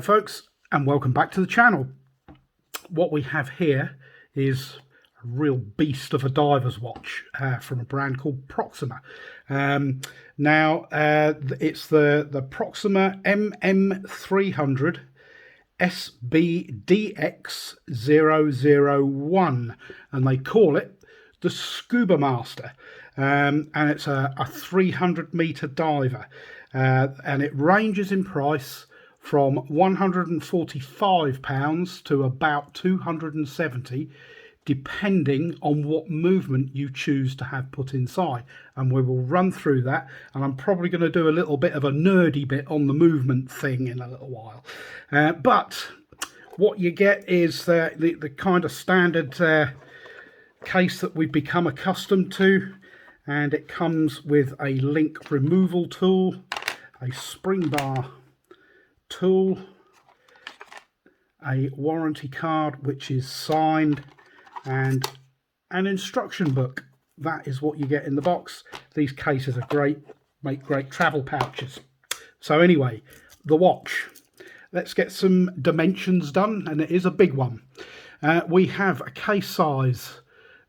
there folks, and welcome back to the channel. What we have here is a real beast of a diver's watch from a brand called Proxima. It's the Proxima MM300 SBDX001, and they call it the Scubamaster. And it's a 300-meter diver, and it ranges in price from £145 to about £270, depending on what movement you choose to have put inside. And we will run through that, and I'm probably going to do a little bit of a nerdy bit on the movement thing in a little while. But what you get is the kind of standard case that we've become accustomed to, and it comes with a link removal tool, a spring bar tool, a warranty card which is signed, and an instruction book. That is what you get in the box. These cases are great, make great travel pouches. So anyway, the watch. Let's get some dimensions done, and it is a big one. We have a case size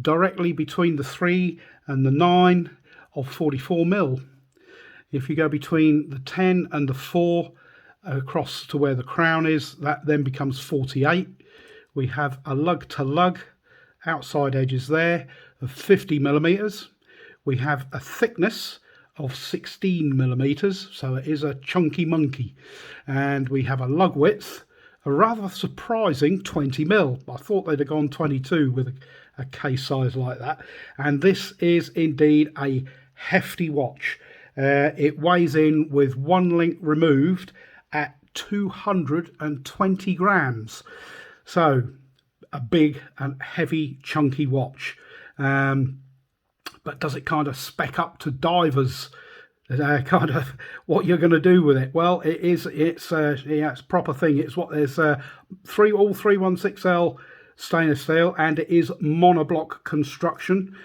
directly between the 3 and the 9 of 44mm. If you go between the 10 and the 4 across to where the crown is, that then becomes 48. We have a lug to lug outside edges there of 50mm. We have a thickness of 16mm, so it is a chunky monkey. And we have a lug width, a rather surprising 20mm. I thought they'd have gone 22 with a case size like that. And this is indeed a hefty watch. It weighs in with one link removed at 220 grams. So a big and heavy chunky watch. But does it kind of spec up to divers? Kind of what you're going to do with it? Well, it's a proper thing. It's what there's all 316L stainless steel, and it is monoblock construction,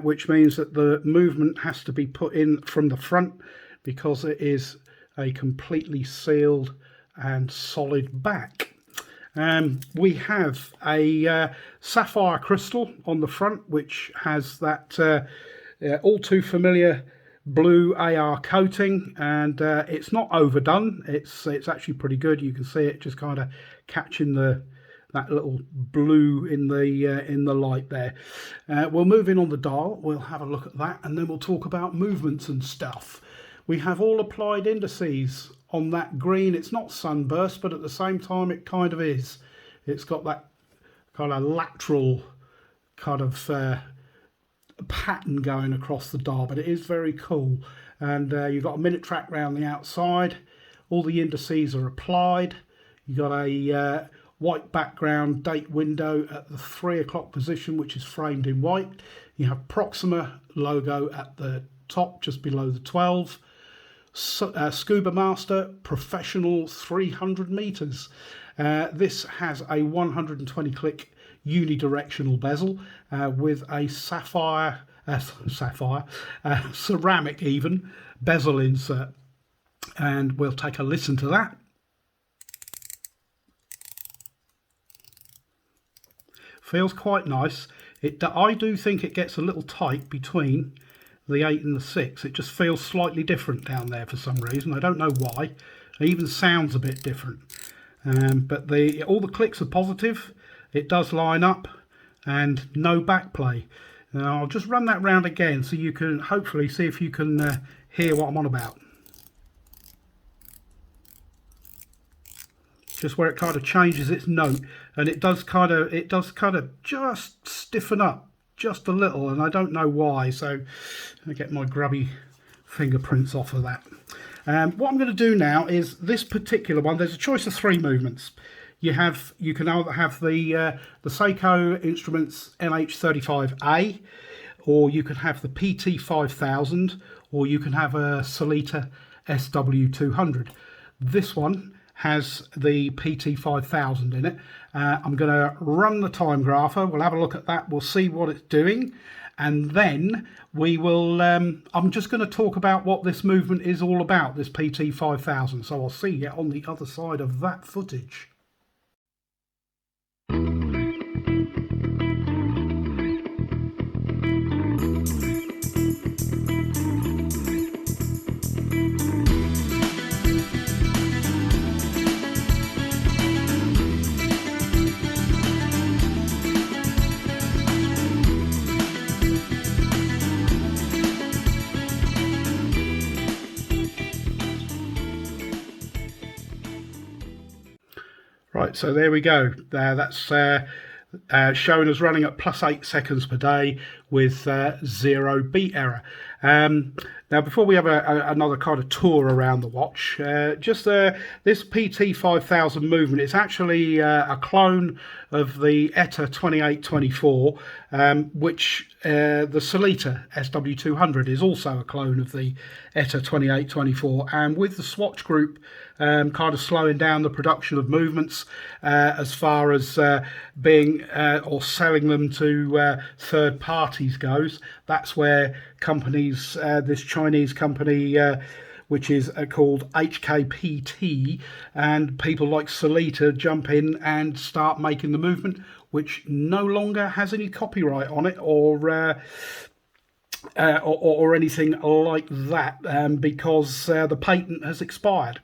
which means that the movement has to be put in from the front because it is a completely sealed and solid back. We have a sapphire crystal on the front, which has that all too familiar blue AR coating, and it's not overdone. It's actually pretty good. You can see it just kind of catching that little blue in the light there. We'll move in on the dial. We'll have a look at that, and then we'll talk about movements and stuff. We have all applied indices on that green. It's not sunburst, but at the same time it kind of is. It's got that kind of lateral kind of pattern going across the dial, but it is very cool. And you've got a minute track round the outside. All the indices are applied. You've got a white background date window at the 3 o'clock position, which is framed in white. You have Proxima logo at the top, just below the 12. Scubamaster Professional 300 meters. This has a 120 click unidirectional bezel with a ceramic even bezel insert, and we'll take a listen to that. Feels quite nice. I do think it gets a little tight between the 8 and the 6. It just feels slightly different down there for some reason. I don't know why. It even sounds a bit different. But all the clicks are positive. It does line up, and no back play. Now I'll just run that round again so you can hopefully see if you can hear what I'm on about. Just where it kind of changes its note, and it does kind of just stiffen up just a little, and I don't know why, so I get my grubby fingerprints off of that. What I'm going to do now is this particular one. There's a choice of 3 movements. You can either have the Seiko Instruments NH35A, or you can have the PT5000, or you can have a Selita SW200. This one has the PT5000 in it. I'm going to run the time grapher. We'll have a look at that. We'll see what it's doing, and then we will I'm just going to talk about what this movement is all about, this PT5000. So I'll see you on the other side of that footage. Right, so there we go. That's showing us running at +8 seconds per day with 0 beat error. Now, before we have another kind of tour around the watch, this PT5000 movement, it's actually a clone of the ETA 2824, which the Selita SW200 is also a clone of the ETA 2824, and with the Swatch Group kind of slowing down the production of movements as far as being or selling them to third parties goes. That's where companies, this Chinese company which is called HKPT, and people like Selita jump in and start making the movement, which no longer has any copyright on it or anything like that, because the patent has expired.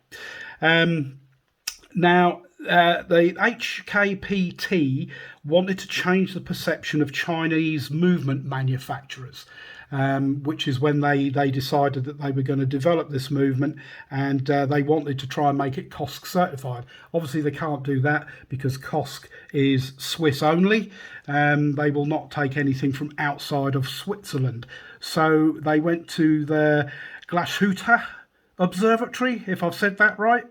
Now, the HKPT wanted to change the perception of Chinese movement manufacturers, which is when they decided that they were going to develop this movement, and they wanted to try and make it cosc certified. Obviously, they can't do that because cosc is Swiss only. They will not take anything from outside of Switzerland. So they went to the Glashütte Observatory, if I've said that right,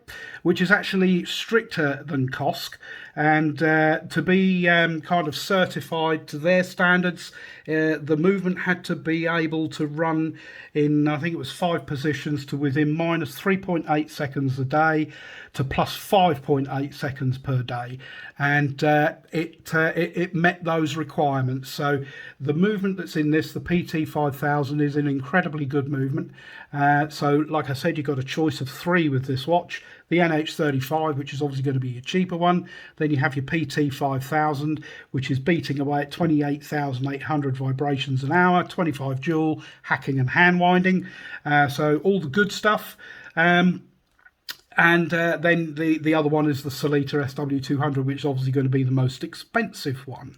which is actually stricter than cosc, and to be kind of certified to their standards, the movement had to be able to run in, I think it was 5 positions, to within -3.8 seconds a day to +5.8 seconds per day, and it met those requirements. So the movement that's in this, the PT5000, is an incredibly good movement. So like I said, you've got a choice of 3 with this watch. The NH35, which is obviously going to be a cheaper one. Then you have your PT5000, which is beating away at 28,800 vibrations an hour, 25 joule, hacking and hand winding. So all the good stuff. And then the other one is the Selita SW200, which is obviously going to be the most expensive one.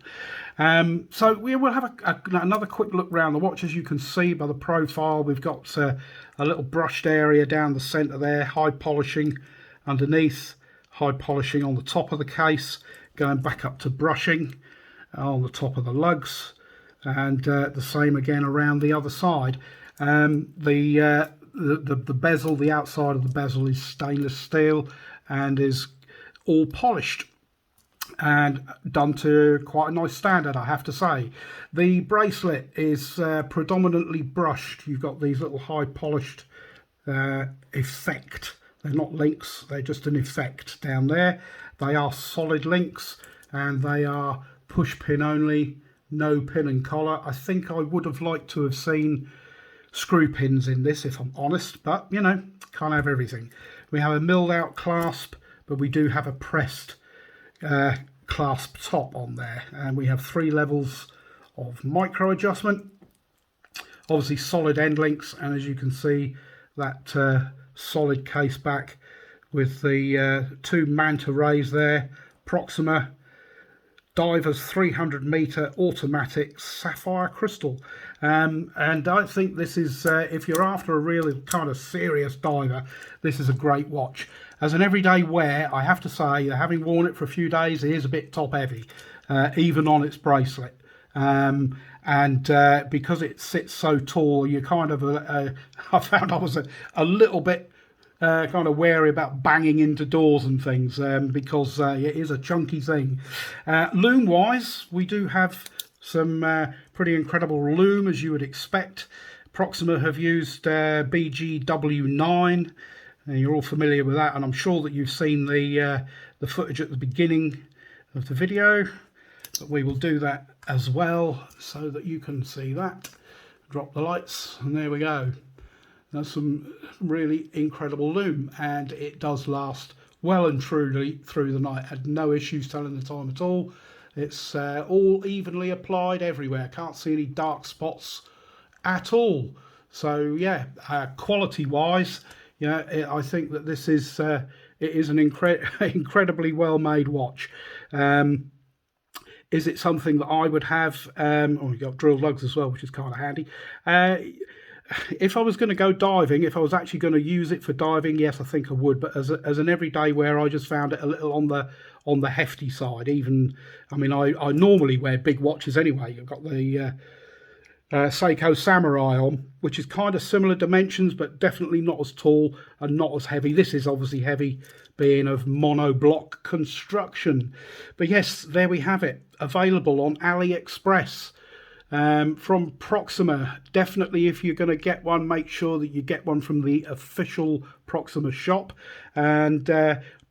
So we will have another quick look around the watch. As you can see by the profile, we've got a little brushed area down the centre there, high polishing underneath, high polishing on the top of the case, going back up to brushing on the top of the lugs, and the same again around the other side. The bezel, the outside of the bezel, is stainless steel and is all polished and done to quite a nice standard, I have to say. The bracelet is predominantly brushed. You've got these little high polished effect. They're not links, they're just an effect down there. They are solid links, and they are push pin only, no pin and collar. I think I would have liked to have seen screw pins in this, if I'm honest, but you know, can't have everything. We have a milled out clasp, but we do have a pressed clasp top on there, and we have 3 levels of micro adjustment. Obviously solid end links, and as you can see, that solid case back with the 2 manta rays there. Proxima Divers 300-meter automatic sapphire crystal, and I think this is, if you're after a really kind of serious diver, this is a great watch. As an everyday wear, I have to say, having worn it for a few days, it is a bit top heavy, even on its bracelet. And because it sits so tall, you kind of I found I was a little bit kind of wary about banging into doors and things, because it is a chunky thing. Loom wise, we do have some pretty incredible loom, as you would expect. Proxima have used BGW9, and you're all familiar with that, and I'm sure that you've seen the footage at the beginning of the video, but we will do that as well, so that you can see that. Drop the lights, and there we go. That's some really incredible loom, and it does last well and truly through the night. Had no issues telling the time at all. It's all evenly applied everywhere. Can't see any dark spots at all. So yeah, quality wise, yeah, I think that this is it is an incredibly well made watch. Is it something that I would have? Oh, you've got drilled lugs as well, which is kind of handy. If I was going to go diving, if I was actually going to use it for diving, yes, I think I would. But as an everyday wear, I just found it a little on the hefty side. Even, I mean, I normally wear big watches anyway. I've got the Seiko Samurai on, which is kind of similar dimensions, but definitely not as tall and not as heavy. This is obviously heavy, being of monoblock construction. But yes, there we have it, available on AliExpress. From Proxima. Definitely, if you're going to get one, make sure that you get one from the official Proxima shop, and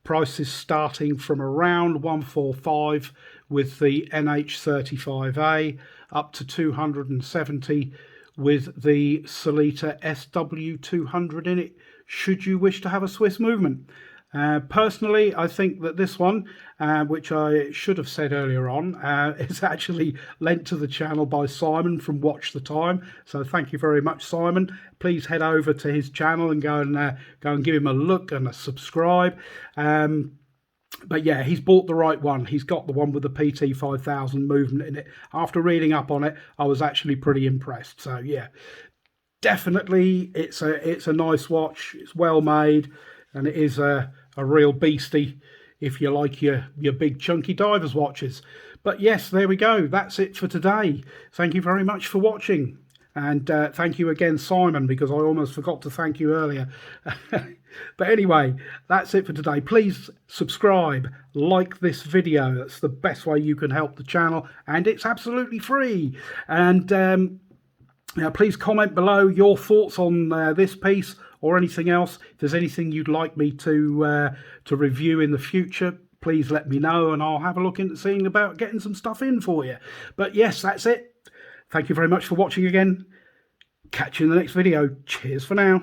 prices starting from around 145 with the NH35A, up to 270 with the Selita SW200 in it, should you wish to have a Swiss movement. Personally, I think that this one, which I should have said earlier on, is actually lent to the channel by Simon from Watch the Time. So thank you very much, Simon. Please head over to his channel and go and give him a look and a subscribe. But yeah, he's bought the right one. He's got the one with the PT5000 movement in it. After reading up on it, I was actually pretty impressed. So yeah, definitely it's a nice watch. It's well made, and it is a real beastie if you like your big chunky divers watches. But yes, there we go. That's it for today. Thank you very much for watching. And thank you again, Simon, because I almost forgot to thank you earlier. But anyway, that's it for today. Please subscribe, like this video. That's the best way you can help the channel, and it's absolutely free. And please comment below your thoughts on this piece or anything else. If there's anything you'd like me to review in the future, please let me know, and I'll have a look into seeing about getting some stuff in for you. But yes, that's it. Thank you very much for watching again. Catch you in the next video. Cheers for now.